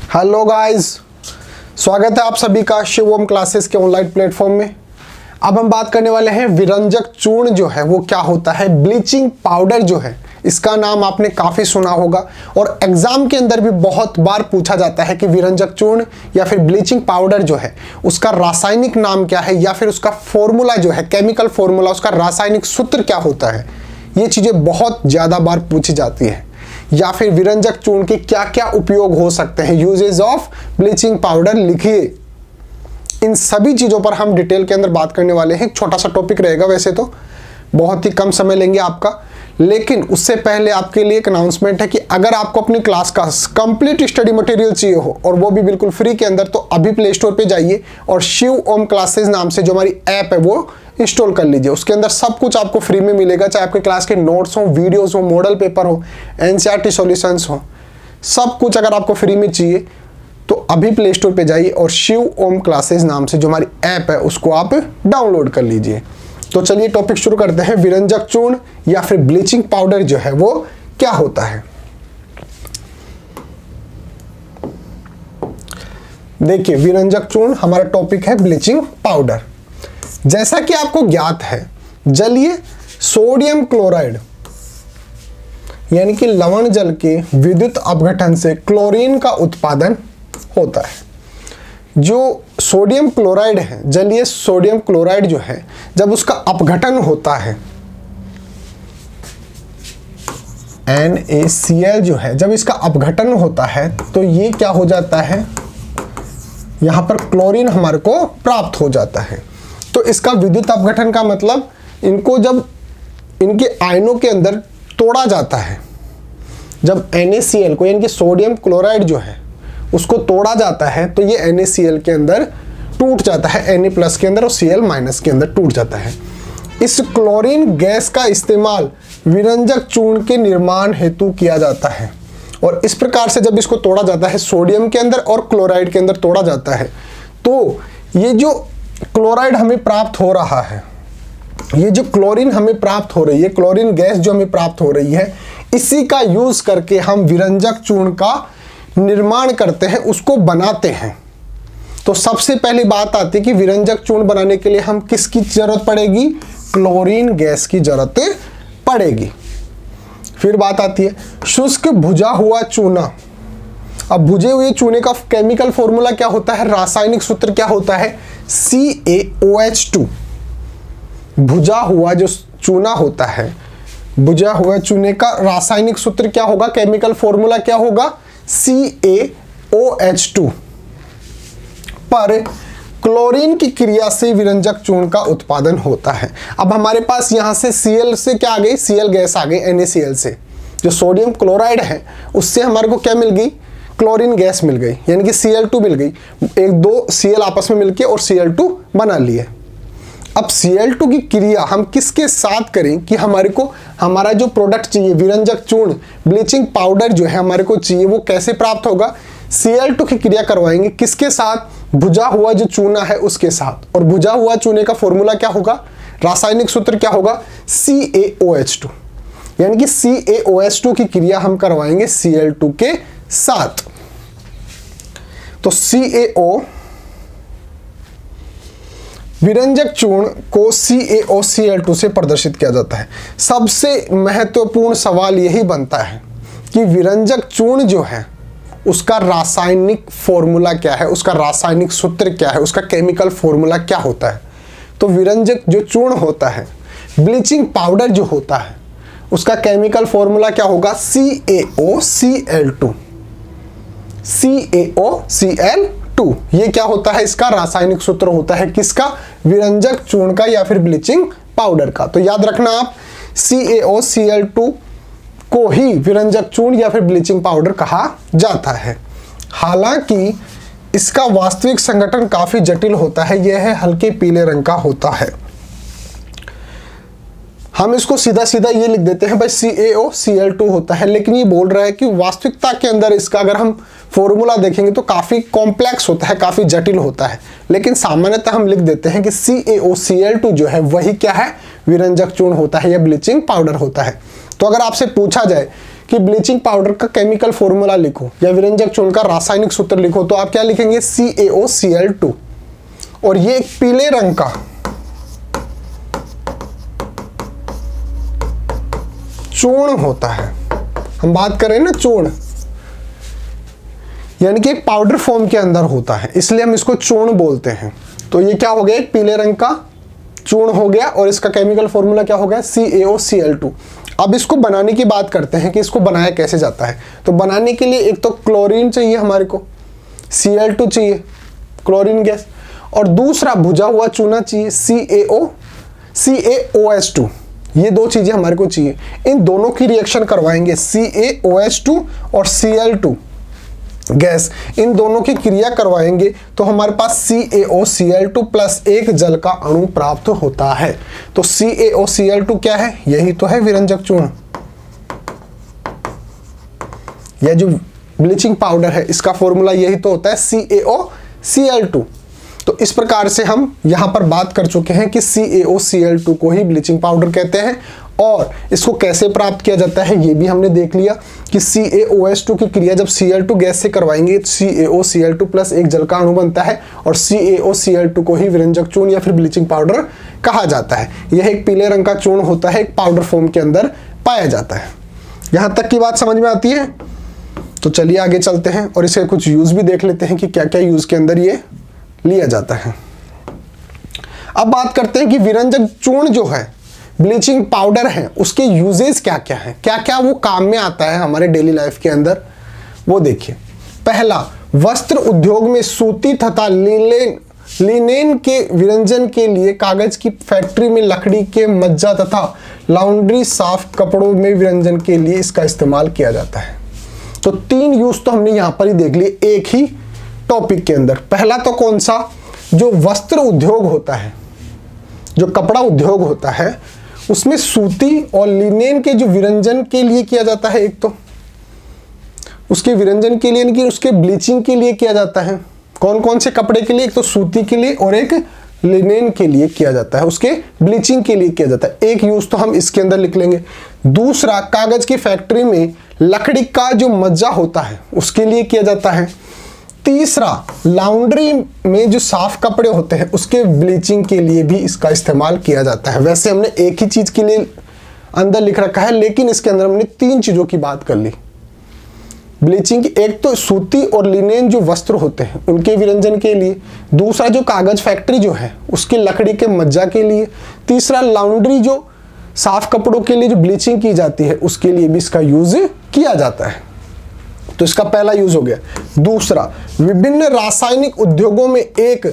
Hello guys, स्वागत है आप सभी का शिव ओम क्लासेस के ऑनलाइन प्लेटफॉर्म में। अब हम बात करने वाले हैं विरंजक चूर्ण जो है वो क्या होता है। ब्लीचिंग पाउडर जो है इसका नाम आपने काफ़ी सुना होगा और एग्जाम के अंदर भी बहुत बार पूछा जाता है कि विरंजक चूर्ण या फिर ब्लीचिंग पाउडर जो है उसका रासायनिक नाम क्या है या फिर उसका फॉर्मूला जो है, केमिकल फॉर्मूला, उसका रासायनिक सूत्र क्या होता है। ये चीज़ें बहुत ज़्यादा बार पूछी जाती है। या फिर विरंजक चूर्ण के क्या क्या उपयोग हो सकते हैं, यूजेज ऑफ ब्लीचिंग पाउडर लिखिए। इन सभी चीज़ों पर हम डिटेल के अंदर बात करने वाले हैं। एक छोटा सा टॉपिक रहेगा, वैसे तो बहुत ही कम समय लेंगे आपका, लेकिन उससे पहले आपके लिए एक अनाउंसमेंट है कि अगर आपको अपनी क्लास का कंप्लीट स्टडी मटेरियल चाहिए हो और वो भी बिल्कुल फ्री के अंदर, तो अभी प्ले स्टोर पे जाइए और शिव ओम क्लासेस नाम से जो हमारी ऐप है वो इंस्टॉल कर लीजिए। उसके अंदर सब कुछ आपको फ्री में मिलेगा, चाहे आपके क्लास के नोट्स हो, वीडियोस हो, मॉडल पेपर हो, एनसीईआरटी सॉल्यूशंस हो, सब कुछ अगर आपको फ्री में चाहिए तो अभी प्ले स्टोर पे जाइए और शिव ओम क्लासेस नाम से जो हमारी ऐप है उसको आप डाउनलोड कर लीजिए। तो चलिए टॉपिक शुरू करते हैं। विरंजक चूर्ण या फिर ब्लीचिंग पाउडर जो है वो क्या होता है। देखिए, विरंजक चूर्ण हमारा टॉपिक है ब्लीचिंग पाउडर। जैसा कि आपको ज्ञात है, जलीय सोडियम क्लोराइड यानी कि लवण जल के विद्युत अपघटन से क्लोरीन का उत्पादन होता है। जो सोडियम क्लोराइड है, जलीय सोडियम क्लोराइड जो है, जब उसका अपघटन होता है, NaCl जो है, जब इसका अपघटन होता है तो ये क्या हो जाता है, यहां पर क्लोरीन हमारे को प्राप्त हो जाता है। तो इसका विद्युत अपघटन का मतलब इनको जब इनके आयनों के अंदर तोड़ा जाता है, जब NaCl को यानी कि सोडियम क्लोराइड जो है उसको तोड़ा जाता है तो ये NaCl के अंदर टूट जाता है, Na+ के अंदर और Cl- के अंदर टूट जाता है। इस क्लोरीन गैस का इस्तेमाल विरंजक चूर्ण के निर्माण हेतु किया जाता है और इस प्रकार से जब इसको तोड़ा जाता है, सोडियम के अंदर और क्लोराइड के अंदर तोड़ा जाता है, तो ये जो क्लोराइड हमें प्राप्त हो रहा है, ये जो क्लोरीन हमें प्राप्त हो रही है, क्लोरीन गैस जो हमें प्राप्त हो रही है, इसी का यूज करके हम विरंजक चूर्ण का निर्माण करते हैं, उसको बनाते हैं। तो सबसे पहली बात आती है कि विरंजक चूर्ण बनाने के लिए हम किसकी जरूरत पड़ेगी, क्लोरीन गैस की जरूरत पड़ेगी। फिर बात आती है शुष्क भुजा हुआ चूना। अब भुजे हुए चूने का केमिकल फॉर्मूला क्या होता है, रासायनिक सूत्र क्या होता है, CaOH2। भुजा हुआ जो चूना होता है, भुजा हुआ चूने का रासायनिक सूत्र क्या होगा, केमिकल फॉर्मूला क्या होगा, CaOH2। पर क्लोरीन की क्रिया से विरंजक चूर्ण का उत्पादन होता है। अब हमारे पास यहां से Cl से क्या आ गई, Cl गैस आ गई, NaCl से जो सोडियम क्लोराइड है उससे हमारे को क्या मिल गई, क्लोरीन गैस मिल गई, यानी कि Cl2 मिल गई। एक दो Cl आपस में मिलके और Cl2 बना लिए। अब Cl2 की क्रिया हम किसके साथ करें कि हमारे को हमारा जो प्रोडक्ट चाहिए, विरंजक चूर्ण, ब्लीचिंग पाउडर जो है हमारे को चाहिए, वो कैसे प्राप्त होगा, Cl2 की क्रिया करवाएंगे किसके साथ, भुजा हुआ जो चूना है उसके साथ। और भुजा हुआ चूने का फॉर्मूला क्या होगा, रासायनिक सूत्र क्या होगा, CaOH2। यानी कि CaOH2 की क्रिया हम करवाएंगे Cl2 के साथ। तो CaO, विरंजक चूर्ण को CaOCl2 से प्रदर्शित किया जाता है। सबसे महत्वपूर्ण सवाल यही बनता है कि विरंजक चूर्ण जो है उसका रासायनिक फॉर्मूला क्या है, उसका रासायनिक सूत्र क्या है, उसका केमिकल फॉर्मूला क्या होता है। तो विरंजक जो चूर्ण होता है, ब्लीचिंग पाउडर जो होता है, उसका केमिकल फॉर्मूला क्या होगा, CaOCl2। CaOCl2 ये क्या होता है, इसका रासायनिक सूत्र होता है किसका, विरंजक चूर्ण का या फिर ब्लीचिंग पाउडर का। तो याद रखना आप, CaOCl2 को ही विरंजक चूर्ण या फिर ब्लीचिंग पाउडर कहा जाता है। हालांकि इसका वास्तविक संगठन काफी जटिल होता है, यह है हल्के पीले रंग का होता है। हम इसको सीधा सीधा ये लिख देते हैं भाई CaOCl2 होता है, लेकिन ये बोल रहा है कि वास्तविकता के अंदर इसका अगर हम फॉर्मूला देखेंगे तो काफी कॉम्प्लेक्स होता है, काफी जटिल होता है। लेकिन सामान्यतः हम लिख देते हैं कि CaOCl2 जो है वही क्या है, विरंजक चूर्ण होता है या ब्लीचिंग पाउडर होता है। तो अगर आपसे पूछा जाए कि ब्लीचिंग पाउडर का केमिकल फॉर्मूला लिखो या विरंजक चूर्ण का रासायनिक सूत्र लिखो, तो आप क्या लिखेंगे? CaOCl2। और ये एक पीले रंग का चूर्ण होता है। हम बात करें ना चूर्ण, यानी कि एक पाउडर फॉर्म के अंदर होता है, इसलिए हम इसको चूर्ण बोलते हैं। तो ये क्या हो गया? एक पीले रंग का चूर्ण हो गया और इसका केमिकल फॉर्मूला क्या हो गया? CaOCl2। अब इसको बनाने की बात करते हैं कि इसको बनाया कैसे जाता है। तो बनाने के लिए एक तो क्लोरीन चाहिए हमारे को, Cl2 चाहिए, क्लोरीन गैस, और दूसरा भुजा हुआ चूना चाहिए, CaOH2। ये दो चीजें हमारे को चाहिए। इन दोनों की रिएक्शन करवाएंगे, CaOH2 और Cl2 गैस, इन दोनों की क्रिया करवाएंगे तो हमारे पास CaOCl2 प्लस एक जल का अणु प्राप्त होता है। तो CaOCl2 क्या है? यही तो है विरंजक चूर्ण। यह जो ब्लीचिंग पाउडर है इसका फॉर्मूला यही तो होता है, CaOCl2। तो इस प्रकार से हम यहां पर बात कर चुके हैं कि CaOCl2 को ही ब्लीचिंग पाउडर कहते हैं। और इसको कैसे प्राप्त किया जाता है ये भी हमने देख लिया कि CaOH2 की क्रिया जब Cl2 गैस से करवाएंगे तो CaOCl2 प्लस एक जल का अणु बनता है, और CaOCl2 को ही विरंजक चूर्ण या फिर ब्लीचिंग पाउडर कहा जाता है। यह एक पीले रंग का चूर्ण होता है, एक पाउडर फॉर्म के अंदर पाया जाता है। यहां तक की बात समझ में आती है? तो चलिए आगे चलते हैं और इसके कुछ यूज भी देख लेते हैं कि क्या क्या यूज के अंदर ये लिया जाता है। अब बात करते हैं कि विरंजक चूर्ण जो है, ब्लीचिंग पाउडर है, उसके यूजेस क्या क्या है, क्या क्या वो काम में आता है हमारे डेली लाइफ के अंदर, वो देखिए। पहला, वस्त्र उद्योग में सूती तथा लिनेन के विरंजन के लिए, कागज की फैक्ट्री में लकड़ी के मज्जा तथा लॉन्ड्री साफ कपड़ों में विरंजन के लिए इसका इस्तेमाल किया जाता है। तो 3 यूज तो हमने यहां पर ही देख लिए एक ही टॉपिक के अंदर। पहला तो कौन सा? जो वस्त्र उद्योग होता है, जो कपड़ा उद्योग होता है, उसमें सूती और लिनेन के जो विरंजन के लिए किया जाता है, एक तो उसके विरंजन के लिए, यानी कि उसके ब्लीचिंग के लिए किया जाता है। कौन कौन से कपड़े के लिए? एक तो सूती के लिए और एक लिनेन के लिए किया जाता है, उसके ब्लीचिंग के लिए किया जाता है। एक यूज तो हम इसके अंदर लिख लेंगे। दूसरा, कागज की फैक्ट्री में लकड़ी का जो मज्जा होता है उसके लिए किया जाता है। तीसरा, लॉन्ड्री में जो साफ कपड़े होते हैं उसके ब्लीचिंग के लिए भी इसका इस्तेमाल किया जाता है। वैसे हमने एक ही चीज के लिए अंदर लिख रखा है, लेकिन इसके अंदर हमने 3 चीजों की बात कर ली ब्लीचिंग की। एक तो सूती और लिनेन जो वस्त्र होते हैं उनके विरंजन के लिए, दूसरा जो कागज फैक्ट्री जो है उसके लकड़ी के मज्जा के लिए, तीसरा लॉन्ड्री जो साफ कपड़ों के लिए जो ब्लीचिंग की जाती है उसके लिए भी इसका यूज किया जाता है। तो इसका पहला यूज हो गया। दूसरा, विभिन्न रासायनिक उद्योगों में एक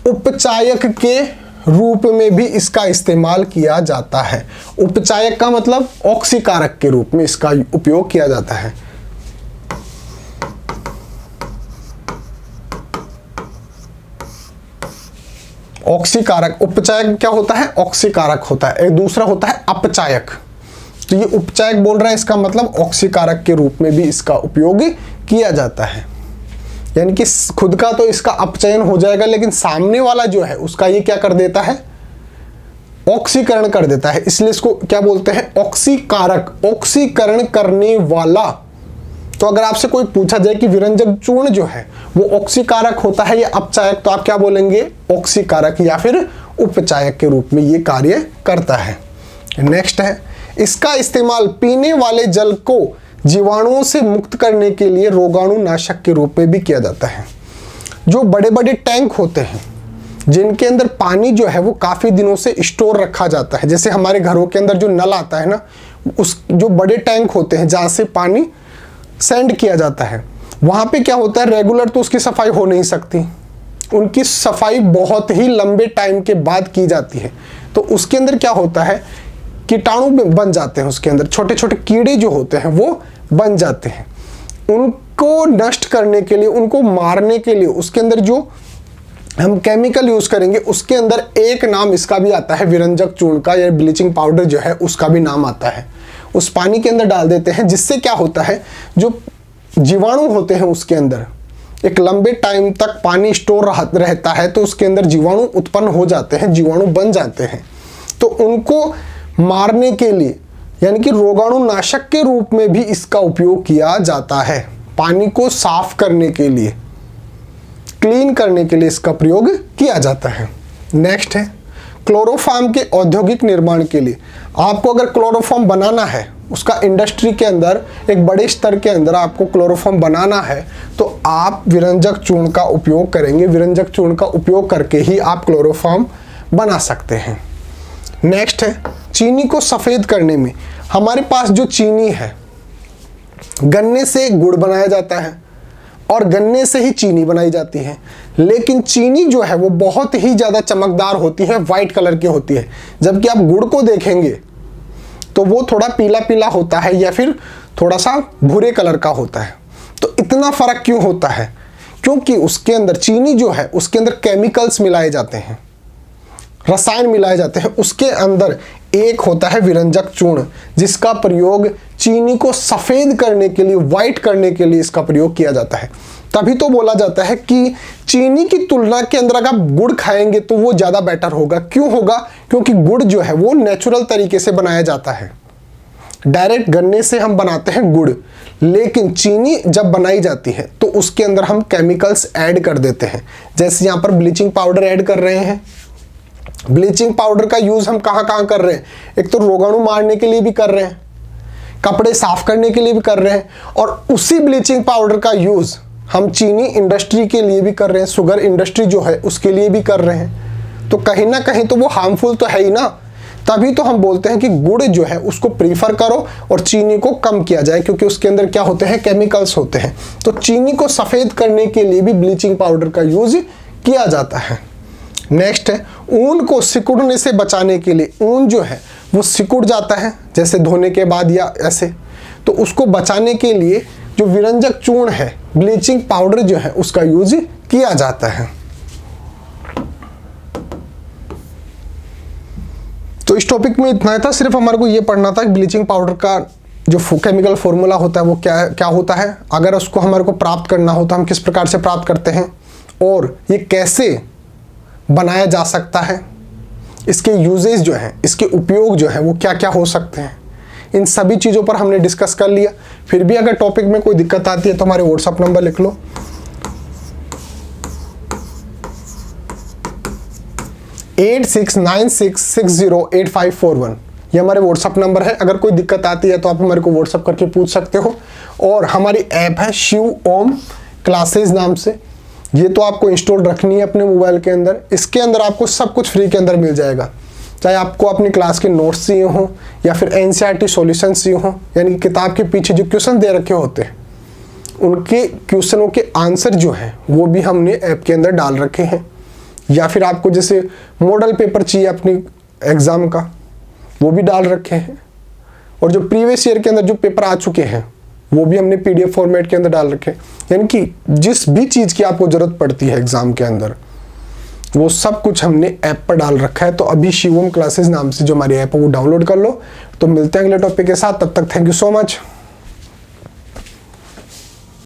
उपचायक के रूप में भी इसका इस्तेमाल किया जाता है। उपचायक का मतलब ऑक्सीकारक के रूप में इसका उपयोग किया जाता है। ऑक्सीकारक, उपचायक क्या होता है? ऑक्सीकारक होता है। एक दूसरा होता है अपचायक। तो ये उपचायक बोल रहा है, इसका मतलब ऑक्सीकारक के रूप में भी इसका उपयोग किया जाता है। यानी कि खुद का तो इसका अपचयन हो जाएगा, लेकिन सामने वाला जो है उसका ये क्या कर देता है? ऑक्सीकरण कर देता है। इसलिए इसको क्या बोलते हैं? ऑक्सीकारक, ऑक्सीकरण करने वाला। तो अगर आपसे कोई पूछा जाए कि विरंजक चूर्ण जो है वो ऑक्सीकारक होता है या अपचायक, तो आप क्या बोलेंगे? ऑक्सीकारक या फिर उपचायक के रूप में ये कार्य करता है। नेक्स्ट है, इसका इस्तेमाल पीने वाले जल को जीवाणुओं से मुक्त करने के लिए रोगाणुनाशक के रूप में भी किया जाता है। जो बड़े बड़े टैंक होते हैं जिनके अंदर पानी जो है वो काफ़ी दिनों से स्टोर रखा जाता है, जैसे हमारे घरों के अंदर जो नल आता है ना, उस जो बड़े टैंक होते हैं जहाँ से पानी सेंड किया जाता है, वहाँ पे क्या होता है? रेगुलर तो उसकी सफाई हो नहीं सकती, उनकी सफाई बहुत ही लंबे टाइम के बाद की जाती है। तो उसके अंदर क्या होता है? कीटाणु बन जाते हैं, उसके अंदर छोटे छोटे कीड़े जो होते हैं वो बन जाते हैं। उनको नष्ट करने के लिए, उनको मारने के लिए उसके अंदर जो हम केमिकल यूज करेंगे उसके अंदर एक नाम इसका भी आता है, विरंजक चूर्ण का या ब्लीचिंग पाउडर जो है उसका भी नाम आता है। उस पानी के अंदर डाल देते हैं, जिससे क्या होता है? जो जीवाणु होते हैं उसके अंदर एक लंबे टाइम तक पानी स्टोर रहता है, तो उसके अंदर जीवाणु उत्पन्न हो जाते हैं, जीवाणु बन जाते हैं। तो उनको मारने के लिए यानी कि रोगाणुनाशक के रूप में भी इसका उपयोग किया जाता है। पानी को साफ करने के लिए, क्लीन करने के लिए इसका प्रयोग किया जाता है। नेक्स्ट है क्लोरोफॉर्म के औद्योगिक निर्माण के लिए। आपको अगर क्लोरोफॉर्म बनाना है, उसका इंडस्ट्री के अंदर एक बड़े स्तर के अंदर आपको क्लोरोफॉर्म बनाना है, तो आप विरंजक चूर्ण का उपयोग करेंगे। विरंजक चूर्ण का उपयोग करके ही आप क्लोरोफॉर्म बना सकते हैं। नेक्स्ट है चीनी को सफ़ेद करने में। हमारे पास जो चीनी है, गन्ने से गुड़ बनाया जाता है और गन्ने से ही चीनी बनाई जाती है, लेकिन चीनी जो है वो बहुत ही ज़्यादा चमकदार होती है, वाइट कलर की होती है, जबकि आप गुड़ को देखेंगे तो वो थोड़ा पीला पीला होता है या फिर थोड़ा सा भूरे कलर का होता है। तो इतना फ़र्क क्यों होता है? क्योंकि उसके अंदर चीनी जो है उसके अंदर केमिकल्स मिलाए जाते हैं, रसायन मिलाए जाते हैं। उसके अंदर एक होता है विरंजक चूर्ण, जिसका प्रयोग चीनी को सफ़ेद करने के लिए, वाइट करने के लिए इसका प्रयोग किया जाता है। तभी तो बोला जाता है कि चीनी की तुलना के अंदर अगर आप गुड़ खाएंगे तो वो ज़्यादा बेटर होगा। क्यों होगा? क्योंकि गुड़ जो है वो नेचुरल तरीके से बनाया जाता है। डायरेक्ट गन्ने से हम बनाते हैं गुड़, लेकिन चीनी जब बनाई जाती है तो उसके अंदर हम केमिकल्स ऐड कर देते हैं। जैसे यहाँ पर ब्लीचिंग पाउडर ऐड कर रहे हैं। ब्लीचिंग पाउडर का यूज़ हम कहाँ कहाँ कर रहे हैं? एक तो रोगाणु मारने के लिए भी कर रहे हैं, कपड़े साफ करने के लिए भी कर रहे हैं, और उसी ब्लीचिंग पाउडर का यूज़ हम चीनी इंडस्ट्री के लिए भी कर रहे हैं, शुगर इंडस्ट्री जो है उसके लिए भी कर रहे हैं। तो कहीं ना कहीं तो वो हार्मफुल तो है ही ना। तभी तो हम बोलते हैं कि गुड़ जो है उसको प्रीफर करो और चीनी को कम किया जाए, क्योंकि उसके अंदर क्या होते हैं? केमिकल्स होते हैं। तो चीनी को सफ़ेद करने के लिए भी ब्लीचिंग पाउडर का यूज़ किया जाता है। नेक्स्ट है ऊन को सिकुड़ने से बचाने के लिए। ऊन जो है वो सिकुड़ जाता है जैसे धोने के बाद या ऐसे, तो उसको बचाने के लिए जो विरंजक चूर्ण है, ब्लीचिंग पाउडर जो है, उसका यूज किया जाता है। तो इस टॉपिक में इतना ही था। सिर्फ हमारे को ये पढ़ना था कि ब्लीचिंग पाउडर का जो केमिकल फॉर्मूला होता है वो क्या होता है, अगर उसको हमारे को प्राप्त करना हो तो हम किस प्रकार से प्राप्त करते हैं, और ये कैसे बनाया जा सकता है, इसके यूजेस जो हैं, इसके उपयोग जो है वो क्या क्या हो सकते हैं। इन सभी चीज़ों पर हमने डिस्कस कर लिया। फिर भी अगर टॉपिक में कोई दिक्कत आती है तो हमारे व्हाट्सएप नंबर लिख लो, 8696608541। ये हमारे व्हाट्सएप नंबर है। अगर कोई दिक्कत आती है तो आप हमारे को व्हाट्सएप करके पूछ सकते हो। और हमारी ऐप है शिव ओम क्लासेज नाम से, ये तो आपको इंस्टॉल रखनी है अपने मोबाइल के अंदर। इसके अंदर आपको सब कुछ फ्री के अंदर मिल जाएगा, चाहे आपको अपनी क्लास के नोट्स चाहिए हों या फिर एनसीईआरटी सॉल्यूशन चाहिए हों, यानी कि किताब के पीछे जो क्वेश्चन दे रखे होते हैं उनके क्वेश्चनों के आंसर जो हैं वो भी हमने ऐप के अंदर डाल रखे हैं। या फिर आपको जैसे मॉडल पेपर चाहिए अपनी एग्ज़ाम का, वो भी डाल रखे हैं। और जो प्रीवियस ईयर के अंदर जो पेपर आ चुके हैं वो भी हमने PDF फॉर्मेट के अंदर डाल रखे हैं। यानी कि जिस भी चीज़ की आपको ज़रूरत पड़ती है एग्ज़ाम के अंदर, वो सब कुछ हमने ऐप पर डाल रखा है। तो अभी शिवम क्लासेस नाम से जो हमारी ऐप है वो डाउनलोड कर लो। तो मिलते हैं अगले टॉपिक के साथ, तब तक थैंक यू सो मच।